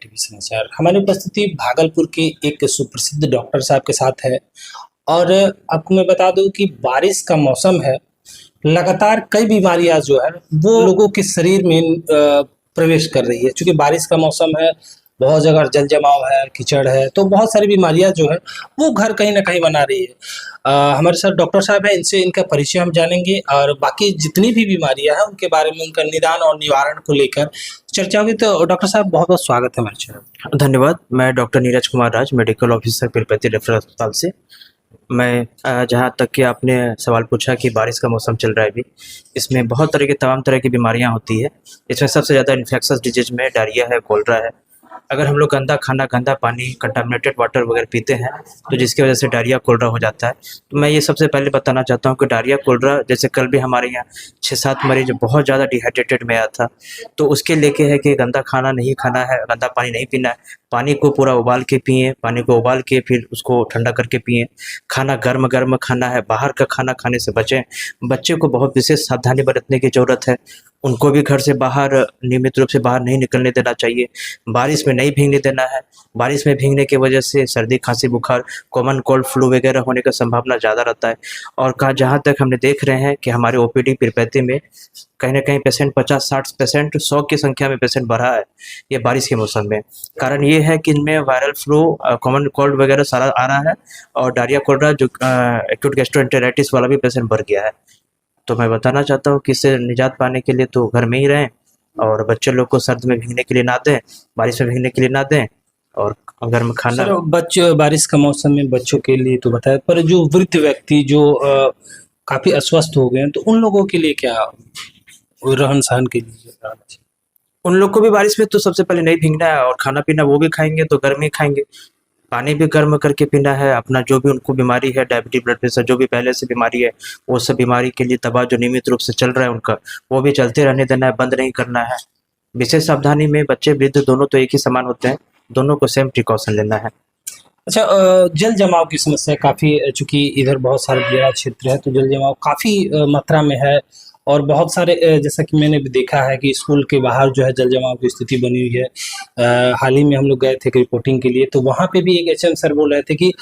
TV समाचार। हमारी उपस्थिति भागलपुर के एक सुप्रसिद्ध डॉक्टर साहब के साथ है और आपको मैं बता दूं कि बारिश का मौसम है। लगातार कई बीमारियां जो है वो लोगों के शरीर में प्रवेश कर रही है। चूंकि बारिश का मौसम है, बहुत जगह जल जमाव है, कीचड़ है, तो बहुत सारी बीमारियां जो है वो घर कहीं ना कहीं बना रही है। हमारे साथ डॉक्टर साहब हैं, इनसे इनका परिचय हम जानेंगे और बाकी जितनी भी बीमारियां हैं उनके बारे में, उनका निदान और निवारण को लेकर चर्चा होगी। तो डॉक्टर साहब बहुत बहुत स्वागत है हमारे चैनल। धन्यवाद। मैं doctor Neeraj Kumar Raj, medical officer Pirpainti referral अस्पताल से। मैं जहाँ तक कि आपने सवाल पूछा कि बारिश का मौसम चल रहा है अभी, इसमें बहुत तरह की तमाम तरह की बीमारियाँ होती है। इसमें सबसे ज़्यादा इन्फेक्शस डिजीज में डायरिया है, कोलरा है। अगर हम लोग गंदा खाना, गंदा पानी, कंटामिनेटेड वाटर वगैरह पीते हैं तो जिसकी वजह से डायरिया कोलरा हो जाता है। तो मैं ये सबसे पहले बताना चाहता हूँ कि डायरिया कोलरा, जैसे कल भी हमारे यहाँ 6-7 मरीज बहुत ज़्यादा डिहाइड्रेटेड में आया था, तो उसके लेके है कि गंदा खाना नहीं खाना है, गंदा पानी नहीं पीना है। पानी को पूरा उबाल के पिएँ, पानी को उबाल के फिर उसको ठंडा करके पिएँ। खाना गर्म गर्म खाना है, बाहर का खाना खाने से बचें। बच्चे को बहुत विशेष सावधानी बरतने की ज़रूरत है। उनको भी घर से बाहर नियमित रूप से बाहर नहीं निकलने देना चाहिए। बारिश में नहीं भीगने देना है। बारिश में भीगने की वजह से सर्दी, खांसी, बुखार, कॉमन कोल्ड, फ्लू वगैरह होने का संभावना ज़्यादा रहता है। और जहाँ तक हमने देख रहे हैं कि हमारे ओपीडी पीरपैंती में कहीं ना कहीं पेशेंट 50-60 पेशेंट 100 की संख्या में पेशेंट बढ़ा है ये बारिश के मौसम में। कारण ये है कि इनमें वायरल फ्लू, कॉमन कोल्ड वगैरह सारा आ रहा है और डायरिया कोलरा जो एक्यूट गैस्ट्रोएंटेराइटिस वाला भी पेशेंट बढ़ गया है। तो मैं बताना चाहता हूँ कि इससे निजात पाने के लिए तो घर में ही रहें और बच्चे लोग को सर्द में भीगने के लिए ना दें, बारिश में भीगने के लिए ना दें और गर्म खाना। सर, बच्चे बारिश का मौसम में बच्चों के लिए तो बताया, पर जो वृद्ध व्यक्ति जो काफी अस्वस्थ हो गए हैं, तो उन लोगों के लिए क्या रहन सहन के लिए? उन लोग को भी बारिश में तो सबसे पहले नहीं भीगना है और खाना पीना वो भी खाएंगे तो गर्म ही खाएंगे। पानी भी गर्म करके पीना है। अपना जो भी उनको बीमारी है, डायबिटीज, ब्लड प्रेशर, जो भी पहले से बीमारी है, वो सब बीमारी के लिए दवा जो नियमित रूप से चल रहा है उनका, वो भी चलते रहने देना है, बंद नहीं करना है। विशेष सावधानी में बच्चे वृद्ध दोनों तो एक ही समान होते हैं, दोनों को सेम प्रिकॉशन लेना है। अच्छा, जल जमाव की समस्या काफ़ी, चूँकि इधर बहुत सारे बड़ा क्षेत्र है, तो जल जमाव काफ़ी मात्रा में है और बहुत सारे जैसा कि मैंने भी देखा है कि स्कूल के बाहर जो है जल जमाव की स्थिति बनी हुई है। हाल ही में हम लोग गए थे रिपोर्टिंग के लिए, तो वहाँ पे भी एक एचएम सर बोल रहे थे कि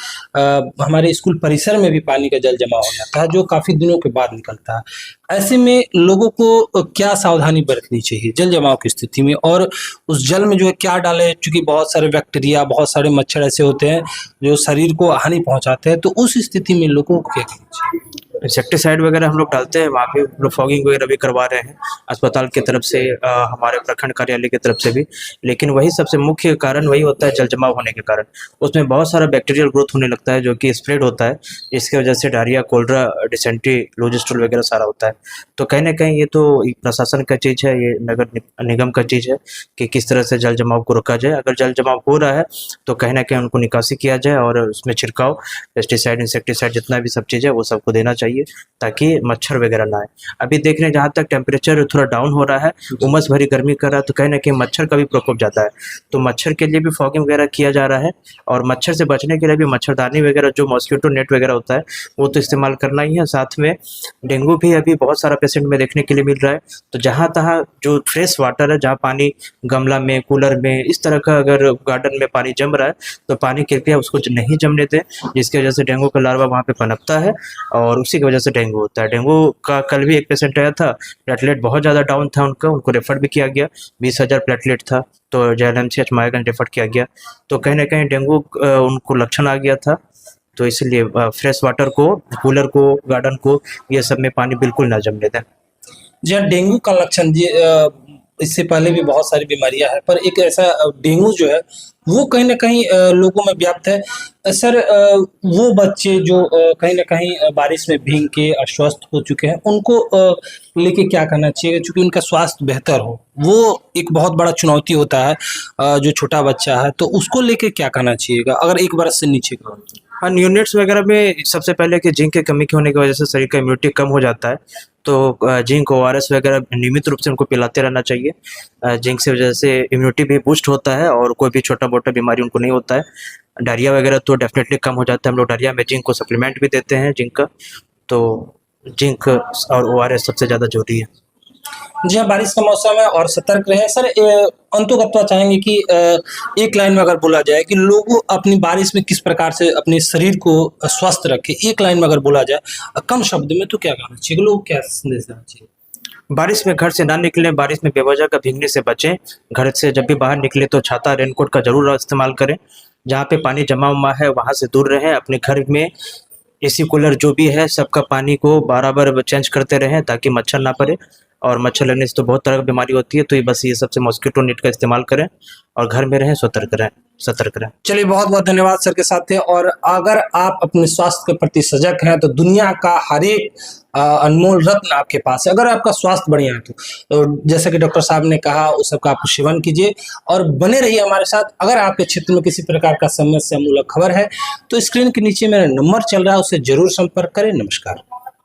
हमारे स्कूल परिसर में भी पानी का जल जमाव हो जाता है, जो काफ़ी दिनों के बाद निकलता है। ऐसे में लोगों को क्या सावधानी बरतनी चाहिए जल जमाव की स्थिति में, और उस जल में जो है क्या डालें? चूँकि बहुत सारे बैक्टीरिया, बहुत सारे मच्छर ऐसे होते हैं जो शरीर को हानि पहुँचाते हैं, तो उस स्थिति में लोगों को क्या करना चाहिए? इंसेक्टिसाइड वगैरह हम लोग डालते हैं, वहाँ पे हम लोग फॉगिंग वगैरह भी करवा रहे हैं अस्पताल की तरफ से, हमारे प्रखंड कार्यालय की तरफ से भी। लेकिन वही सबसे मुख्य कारण वही होता है, जल जमाव होने के कारण उसमें बहुत सारा बैक्टीरियल ग्रोथ होने लगता है जो कि स्प्रेड होता है, जिसकी वजह से diarrhoea, cholera, dysentery, loose stool वगैरह सारा होता है। तो कहीं ना कहीं ये तो प्रशासन का चीज़ है, ये नगर निगम का चीज़ है कि किस तरह से जल जमाव को रोका जाए। अगर जल जमाव हो रहा है तो कहीं ना कहीं उनको निकासी किया जाए और उसमें छिड़काव, पेस्टिसाइड, इंसेक्टिसाइड, जितना भी सब चीज़ है वो सबको देना चाहिए ताकि मच्छर वगैरह ना आए। अभी देख रहे हैं जहाँ तक टेम्परेचर थोड़ा डाउन हो रहा है, उमस भरी गर्मी कर रहा है, तो कहीं ना कहीं मच्छर का भी प्रकोप ज़्यादा है। तो मच्छर के लिए भी फॉगिंग वगैरह किया जा रहा है और मच्छर से बचने के लिए भी मच्छरदानी वगैरह, जो मॉस्किटो नेट वगैरह होता है, वो तो इस्तेमाल करना ही है। साथ में डेंगू भी अभी बहुत सारा पेशेंट में देखने के लिए मिल रहा है। तो जहाँ तहाँ जो फ्रेश वाटर है, जहाँ पानी गमला में, कूलर में, इस तरह का अगर गार्डन में पानी जम रहा है तो पानी कृपया उसको नहीं जमने दें, जिसकी वजह से डेंगू का लार्वा वहाँ पे पनपता है और उसी की वजह से डेंगू होता है। डेंगू का कल भी एक पेशेंट आया था, प्लेटलेट बहुत ज़्यादा डाउन था उनका, उनको रेफर भी किया गया, 20,000 प्लेटलेट था, तो JNMCH मायागंज रेफर किया गया। तो कहीं ना कहीं डेंगू उनको लक्षण आ गया था, तो इसलिए फ्रेश वाटर को, कूलर को, गार्डन को, ये सब में पानी बिल्कुल ना जमने दें। जी हाँ, डेंगू का लक्षण जी, इससे पहले भी बहुत सारी बीमारियां हैं, पर एक ऐसा डेंगू जो है वो कहीं ना कहीं लोगों में व्याप्त है। सर, वो बच्चे जो कहीं ना कहीं बारिश में भीग के अस्वस्थ हो चुके हैं, उनको लेके क्या करना चाहिए चूंकि उनका स्वास्थ्य बेहतर हो? वो एक बहुत बड़ा चुनौती होता है। जो छोटा बच्चा है तो उसको लेके क्या करना चाहिएगा अगर 1 बरस से नीचे का हो? हाँ, यूनिट्स वगैरह में सबसे पहले कि जिंक की कमी की होने की वजह से शरीर का इम्यूनिटी कम हो जाता है, तो जिंक, ORS वगैरह नियमित रूप से उनको पिलाते रहना चाहिए। जिंक से वजह से इम्यूनिटी भी बूस्ट होता है और कोई भी छोटा मोटा बीमारी उनको नहीं होता है। डायरिया वगैरह तो डेफिनेटली कम हो जाता है। हम लोग डायरिया में जिंक को सप्लीमेंट भी देते हैं, जिंक का। तो जिंक और ORS सबसे ज़्यादा जरूरी है। जी हाँ, बारिश का मौसम है और सतर्क रहें। सर अंततोगत्वा चाहेंगे कि एक लाइन में अगर बोला जाए कि लोग अपनी बारिश में किस प्रकार से अपने शरीर को स्वस्थ रखें, एक लाइन में अगर बोला जाए कम शब्द में, तो क्या कहना चाहिए? लोग क्या संदेश देना चाहिए? बारिश में घर से ना निकलें, बारिश में बेवजह का भीगने से बचें। घर से जब भी बाहर निकले तो छाता, रेनकोट का जरूर इस्तेमाल करें। जहाँ पे पानी जमा हुआ है वहाँ से दूर रहें। अपने घर में एसी कूलर जो भी है सबका पानी को बराबर चेंज करते रहें ताकि मच्छर ना पड़े, और मच्छर लगने से तो बहुत तरह की बीमारी होती है। तो ये बस ये सबसे मॉस्किटो नेट का इस्तेमाल करें और घर में रहें, सतर्क रहें। चलिए, बहुत बहुत धन्यवाद सर के साथ थे। और अगर आप अपने स्वास्थ्य के प्रति सजग हैं तो दुनिया का हर एक अनमोल रत्न आपके पास है। अगर आपका स्वास्थ्य बढ़िया है तो जैसा कि डॉक्टर साहब ने कहा उस सबका आप सेवन कीजिए और बने रहिए हमारे साथ। अगर आपके क्षेत्र में किसी प्रकार का समस्या मूलक खबर है तो स्क्रीन के नीचे मेरा नंबर चल रहा है, उससे जरूर संपर्क करें। नमस्कार।